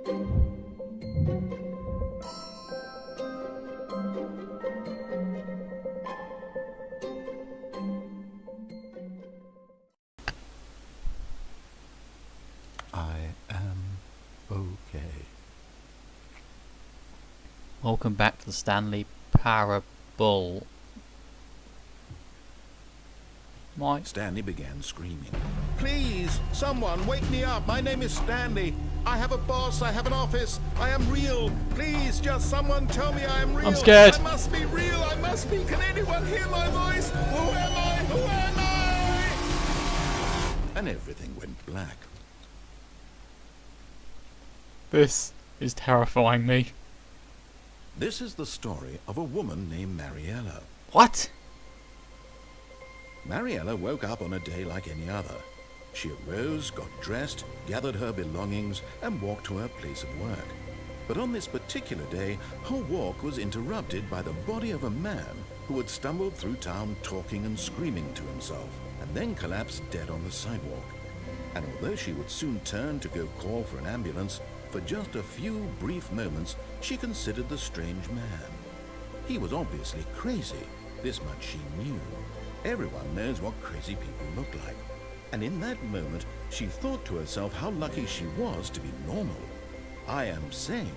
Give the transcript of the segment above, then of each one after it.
I am okay. Welcome back to the Stanley Parable. Mike? Stanley began screaming. Please, someone, wake me up. My name is Stanley. I have a boss. I have an office. I am real. Please, just someone tell me I am real. I'm scared. I must be real. I must be. Can anyone hear my voice? Who am I? Who am I? And everything went black. This is terrifying me. This is the story of a woman named Mariella. What? Mariella woke up on a day like any other. She arose, got dressed, gathered her belongings, and walked to her place of work. But on this particular day, her walk was interrupted by the body of a man who had stumbled through town talking and screaming to himself, and then collapsed dead on the sidewalk. And although she would soon turn to go call for an ambulance, for just a few brief moments she considered the strange man. He was obviously crazy, this much she knew. Everyone knows what crazy people look like. And in that moment, she thought to herself how lucky she was to be normal. I am sane.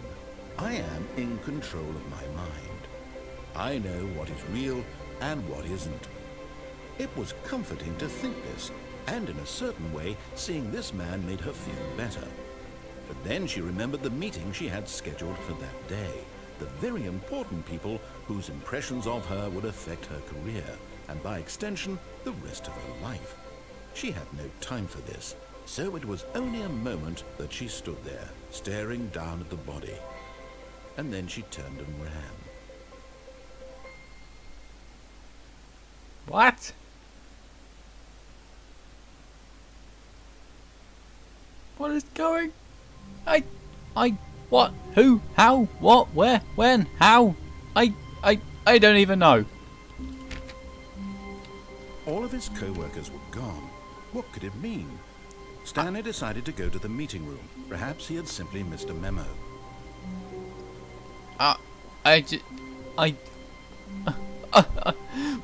I am in control of my mind. I know what is real and what isn't. It was comforting to think this, and in a certain way, seeing this man made her feel better. But then she remembered the meeting she had scheduled for that day, the very important people whose impressions of her would affect her career, and by extension, the rest of her life. She had no time for this, so it was only a moment that she stood there, staring down at the body. And then she turned and ran. What? What is going? What? Who? How? What? Where? When? How? I don't even know. All of his co-workers were gone. What could it mean? Stanley decided to go to the meeting room. Perhaps he had simply missed a memo.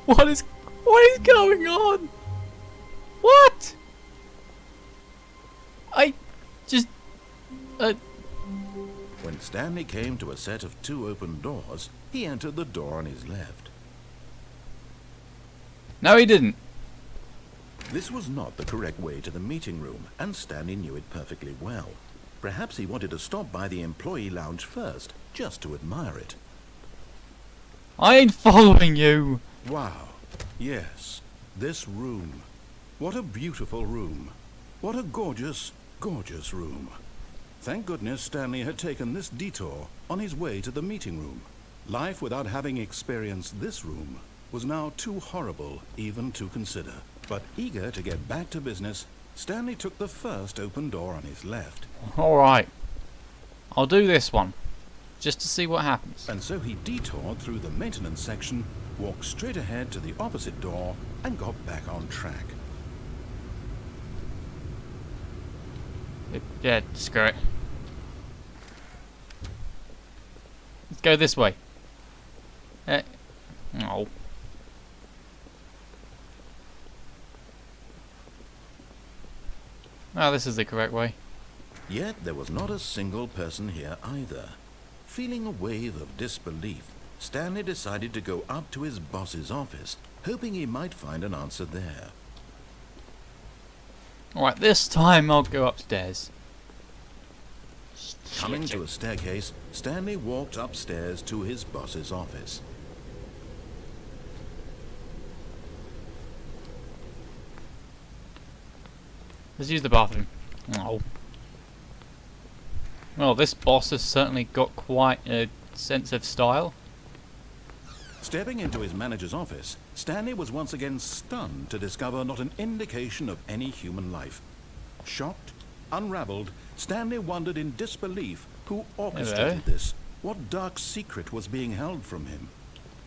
What is going on? What? When Stanley came to a set of 2 open doors, he entered the door on his left. No, he didn't. This was not the correct way to the meeting room, and Stanley knew it perfectly well. Perhaps he wanted to stop by the employee lounge first, just to admire it. I ain't following you. Wow. Yes, this room. What a beautiful room. What a gorgeous, gorgeous room. Thank goodness Stanley had taken this detour on his way to the meeting room. Life without having experienced this room was now too horrible even to consider. But eager to get back to business, Stanley took the first open door on his left. Alright. I'll do this one, just to see what happens. And so he detoured through the maintenance section, walked straight ahead to the opposite door, and got back on track. Yeah, screw it. Let's go this way. No. Oh, this is the correct way. Yet there was not a single person here either. Feeling a wave of disbelief, Stanley decided to go up to his boss's office, hoping he might find an answer there. Alright, this time I'll go upstairs. Coming to a staircase, Stanley walked upstairs to his boss's office. Let's use the bathroom. Oh. Well, this boss has certainly got quite a sense of style. Stepping into his manager's office, Stanley was once again stunned to discover not an indication of any human life. Shocked, unraveled, Stanley wondered in disbelief who orchestrated this. What dark secret was being held from him?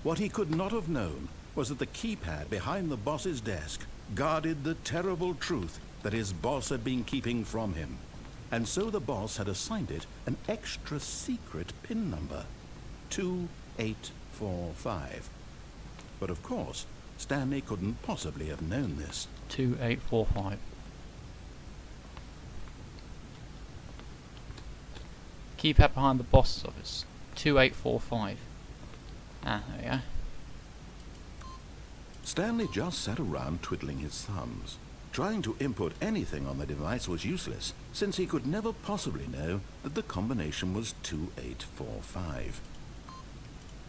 What he could not have known was that the keypad behind the boss's desk guarded the terrible truth that his boss had been keeping from him. and so the boss had assigned it an extra secret PIN number, 2845. But of course, Stanley couldn't possibly have known this. 2845. Keypad behind the boss's office. 2845. Ah, there we go. Stanley just sat around twiddling his thumbs. Trying to input anything on the device was useless, since he could never possibly know that the combination was 2845.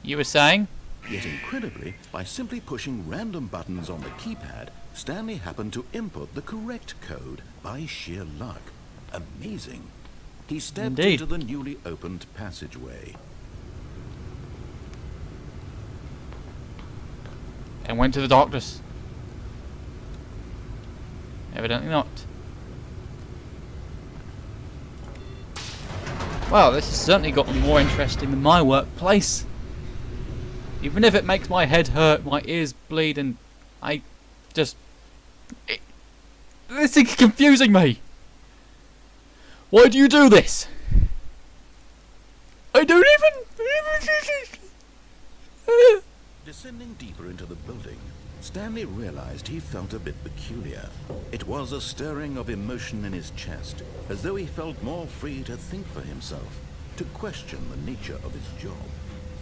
You were saying? Yet incredibly, by simply pushing random buttons on the keypad, Stanley happened to input the correct code by sheer luck. Amazing. He stepped Indeed. into the newly opened passageway. And went to the doctor's. Evidently not. Well, this has certainly got me more interesting than my workplace. Even if it makes my head hurt, my ears bleed, and I just... this is confusing me! Why do you do this? I don't even... Descending deeper into the building, Stanley realized he felt a bit peculiar. It was a stirring of emotion in his chest, as though he felt more free to think for himself, to question the nature of his job.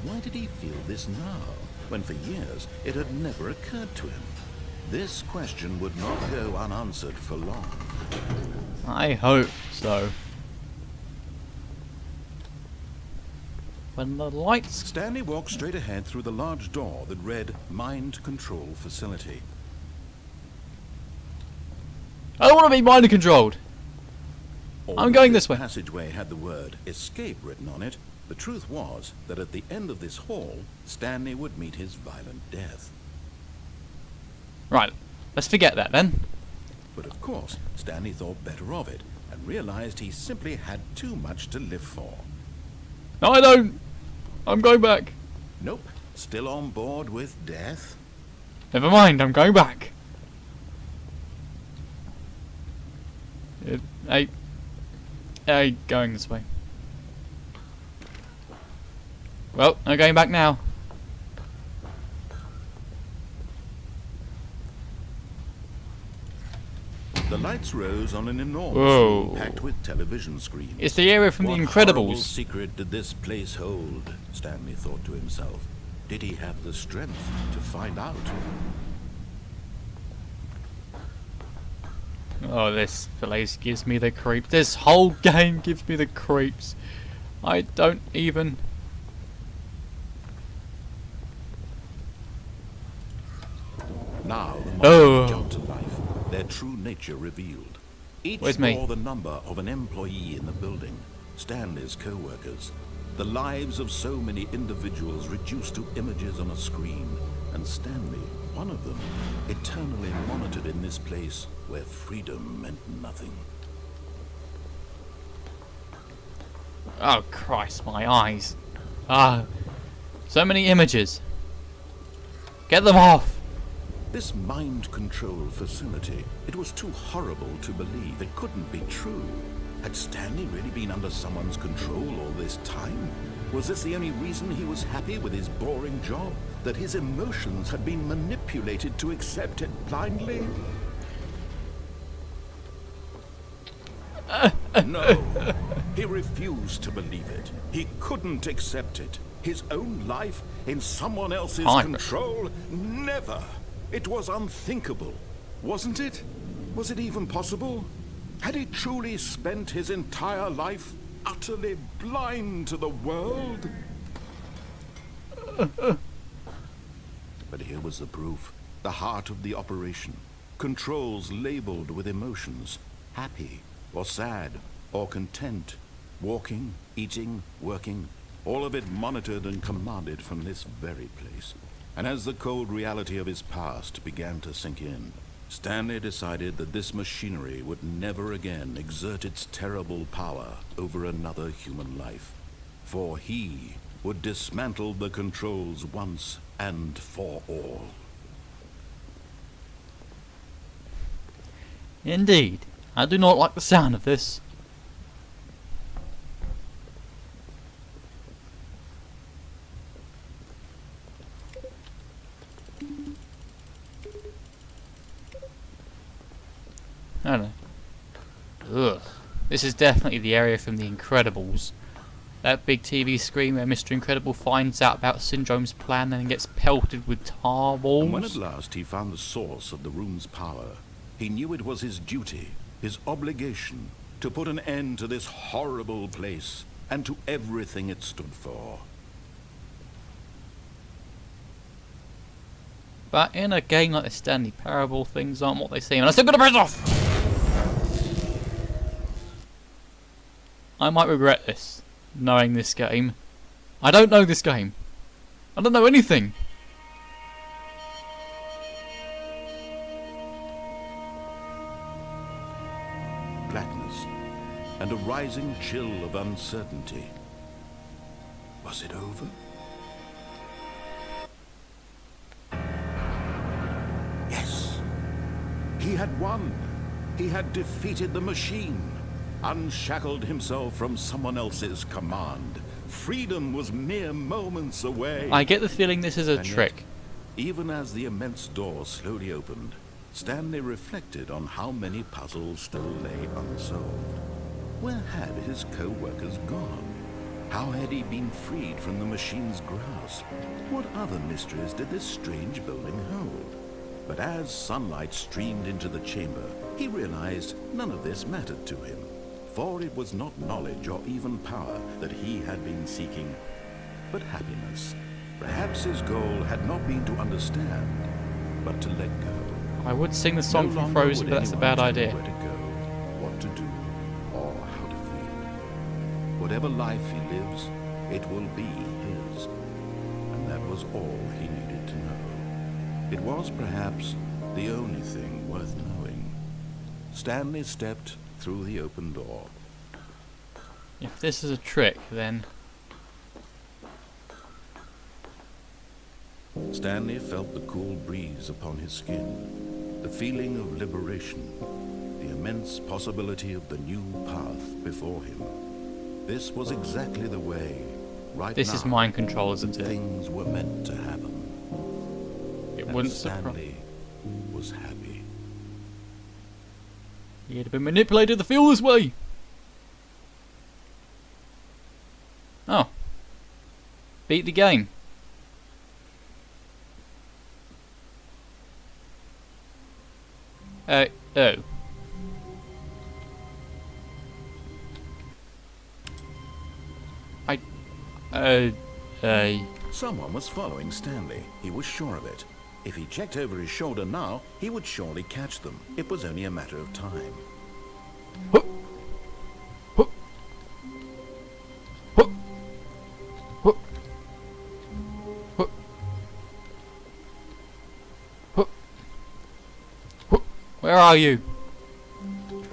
Why did he feel this now, when for years it had never occurred to him? This question would not go unanswered for long. I hope so. When the lights... Stanley walked straight ahead through the large door that read Mind Control Facility. I don't want to be mind controlled. I'm going this way. The passageway had the word escape written on it. The truth was that at the end of this hall, Stanley would meet his violent death. Right, let's forget that then. But of course, Stanley thought better of it and realized he simply had too much to live for. No, I don't. I'm going back. Nope, still on board with death. Never mind, I'm going back. I going this way. Well, I'm going back now. The lights rose on an enormous Whoa. room packed with television screens. It's the area from What The horrible Incredibles. secret did this place hold? Stanley thought to himself. Did he have the strength to find out? Oh, this place gives me the creeps. This whole game gives me the creeps. I don't even... Now the Oh. monsters jumped to life, their true nature revealed. Each Where's me? bore the number of an employee in the building, Stanley's co-workers. The lives of so many individuals reduced to images on a screen, and Stanley, one of them, eternally monitored in this place where freedom meant nothing. Oh Christ, my eyes. Ah, so many images. Get them off. This mind control facility, it was too horrible to believe. It couldn't be true. Had Stanley really been under someone's control all this time? Was this the only reason he was happy with his boring job? That his emotions had been manipulated to accept it blindly? No, he refused to believe it. He couldn't accept it. His own life in someone else's Fine. control? Never. It was unthinkable, wasn't it? Was it even possible? Had he truly spent his entire life utterly blind to the world? But here was the proof. The heart of the operation. Controls labeled with emotions. Happy, or sad, or content. Walking, eating, working. All of it monitored and commanded from this very place. And as the cold reality of his past began to sink in, Stanley decided that this machinery would never again exert its terrible power over another human life. For he would dismantle the controls once and for all. Indeed. I do not like the sound of this. I don't know. Ugh. This is definitely the area from The Incredibles. That big TV screen where Mr. Incredible finds out about Syndrome's plan and then gets pelted with tar balls. And when at last he found the source of the room's power, he knew it was his duty, his obligation, to put an end to this horrible place and to everything it stood for. But in a game like the Stanley Parable, things aren't what they seem. And I still got to press off! I might regret this, knowing this game. I don't know this game. I don't know anything. Blackness and a rising chill of uncertainty. Was it over? Yes. He had won. He had defeated the machine. Unshackled himself from someone else's command. Freedom was mere moments away. I get the feeling this is a And trick. yet, even as the immense door slowly opened, Stanley reflected on how many puzzles still lay unsolved. Where had his co-workers gone? How had he been freed from the machine's grasp? What other mysteries did this strange building hold? But as sunlight streamed into the chamber, he realized none of this mattered to him. For it was not knowledge or even power that he had been seeking, but happiness. Perhaps his goal had not been to understand, but to let go. I would sing the song No from longer Frozen, would but that's a anyone bad tell idea. Where to go, what to do, or how to feel. Whatever life he lives, it will be his. And that was all he needed to know. It was perhaps the only thing worth knowing. Stanley stepped through the open door. If this is a trick, then Stanley felt the cool breeze upon his skin, the feeling of liberation, the immense possibility of the new path before him. This was exactly the way, right this now, is mind control, isn't it? things were meant to happen. It And wouldn't surprise. Stanley was happy. He'd have been manipulated to feel this way. Oh. Beat the game. Oh. Someone was following Stanley. He was sure of it. If he checked over his shoulder now, he would surely catch them. It was only a matter of time. Huh. Huh. Huh. Huh. Huh. Huh. Huh. Where are you?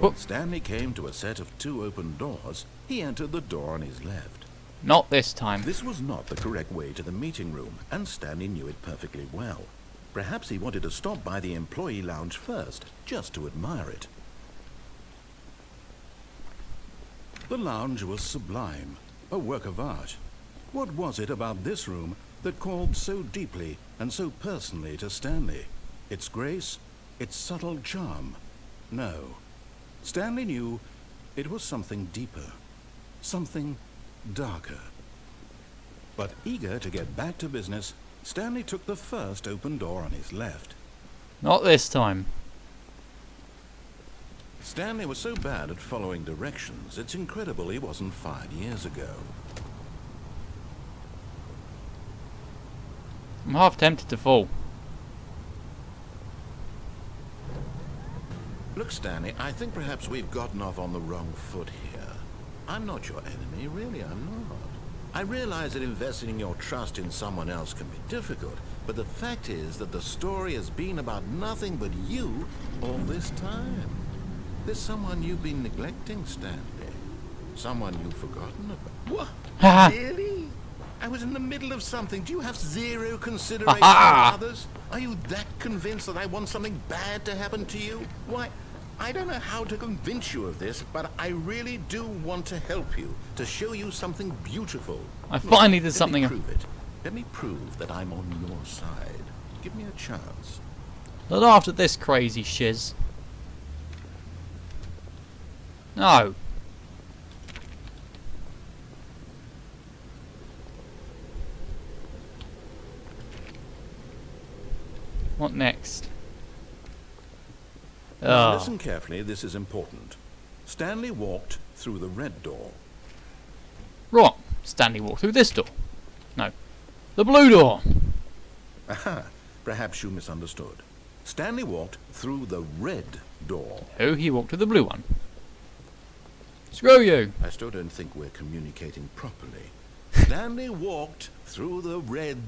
When Stanley came to a set of two open doors, he entered the door on his left. Not this time. This was not the correct way to the meeting room, and Stanley knew it perfectly well. Perhaps he wanted to stop by the employee lounge first, just to admire it. The lounge was sublime, a work of art. What was it about this room that called so deeply and so personally to Stanley? Its grace? Its subtle charm? No. Stanley knew it was something deeper, something darker. But eager to get back to business, Stanley took the first open door on his left. Not this time. Stanley was so bad at following directions, it's incredible he wasn't fired years ago. I'm half tempted to fall. Look, Stanley, I think perhaps we've gotten off on the wrong foot here. I'm not your enemy, really, I'm not. I realize that investing your trust in someone else can be difficult, but the fact is that the story has been about nothing but you all this time. There's someone you've been neglecting, Stanley. Someone you've forgotten about. What? Haha. Really? I was in the middle of something. Do you have zero consideration for others? Are you that convinced that I want something bad to happen to you? Why, I don't know how to convince you of this, but I really do want to help you, to show you something beautiful. I finally did Let something. me prove it. Let me prove that I'm on your side. Give me a chance. Not after this crazy shiz. No. What next? Now Oh. listen carefully, this is important. Stanley walked through the red door. Wrong. Stanley walked through this door. No. The blue door. Aha, perhaps you misunderstood. Stanley walked through the red door. No, he walked through the blue one. Screw you. I still don't think we're communicating properly. Stanley walked through the red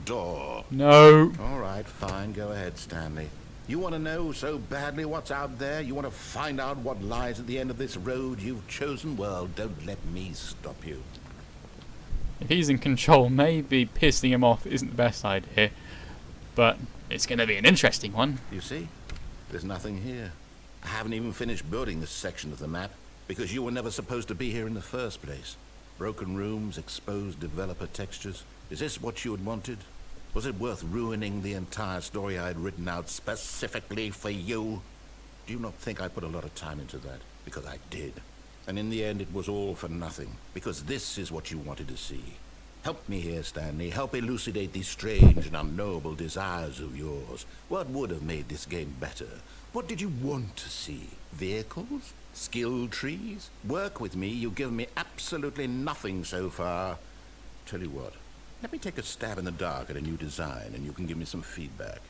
door. No. All right, fine, go ahead, Stanley. You want to know so badly what's out there? You want to find out what lies at the end of this road you've chosen? Well, don't let me stop you. If he's in control, maybe pissing him off isn't the best idea. But it's going to be an interesting one. You see? There's nothing here. I haven't even finished building this section of the map because you were never supposed to be here in the first place. Broken rooms, exposed developer textures. Is this what you had wanted? Was it worth ruining the entire story I had written out specifically for you? Do you not think I put a lot of time into that? Because I did. And in the end, it was all for nothing. Because this is what you wanted to see. Help me here, Stanley. Help elucidate these strange and unknowable desires of yours. What would have made this game better? What did you want to see? Vehicles? Skill trees? Work with me. You've given me absolutely nothing so far. Tell you what. Let me take a stab in the dark at a new design, and you can give me some feedback.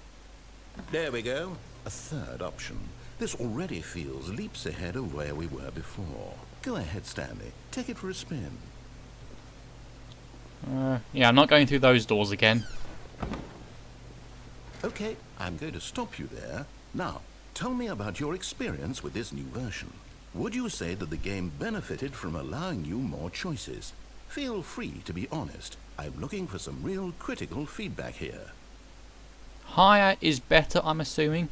There we go. A third option. This already feels leaps ahead of where we were before. Go ahead, Stanley. Take it for a spin. Yeah, I'm not going through those doors again. Okay, I'm going to stop you there. Now, tell me about your experience with this new version. Would you say that the game benefited from allowing you more choices? Feel free to be honest. I'm looking for some real critical feedback here. Higher is better, I'm assuming.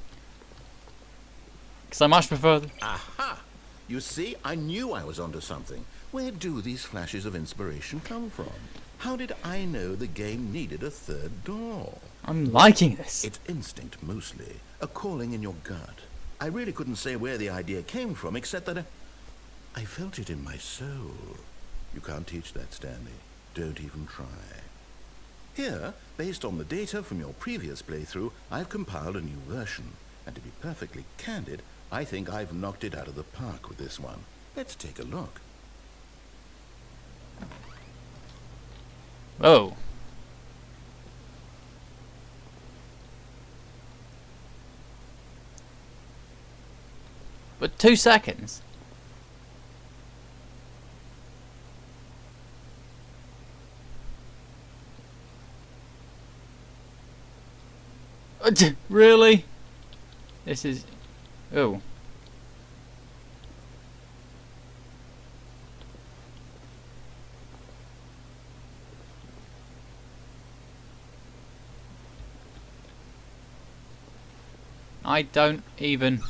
Because I much prefer... Aha! You see, I knew I was onto something. Where do these flashes of inspiration come from? How did I know the game needed a third door? I'm liking this. It's instinct, mostly. A calling in your gut. I really couldn't say where the idea came from, except that I felt it in my soul. You can't teach that, Stanley. Don't even try. Here, based on the data from your previous playthrough, I've compiled a new version. And to be perfectly candid, I think I've knocked it out of the park with this one. Let's take a look. Oh. But 2 seconds. Really? This is... Oh. I don't even...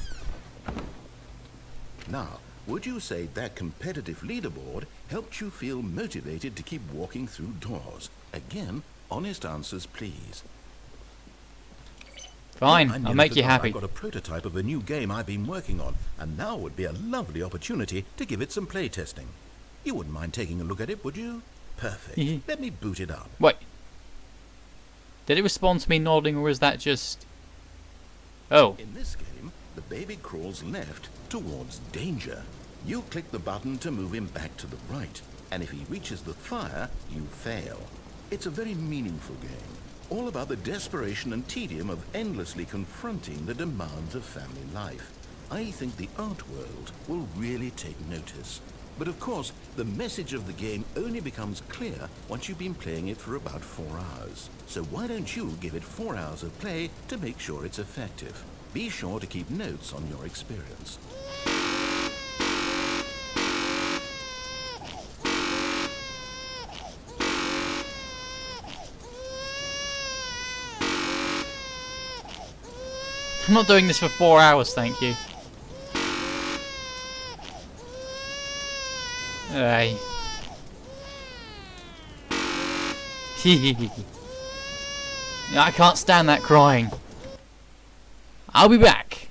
Now, would you say that competitive leaderboard helped you feel motivated to keep walking through doors? Again, honest answers, please. Fine, I I'll nearly make you forgot happy. I've got a prototype of a new game I've been working on, and now would be a lovely opportunity to give it some playtesting. You wouldn't mind taking a look at it, would you? Perfect. Let me boot it up. Wait. Did it respond to me nodding, or was that just... Oh. In this game, the baby crawls left towards danger. You click the button to move him back to the right, and if he reaches the fire, you fail. It's a very meaningful game, all about the desperation and tedium of endlessly confronting the demands of family life. I think the art world will really take notice. But of course, the message of the game only becomes clear once you've been playing it for about 4 hours. So why don't you give it 4 hours of play to make sure it's effective? Be sure to keep notes on your experience. I'm not doing this for 4 hours, thank you. Hey. I can't stand that crying. I'll be back.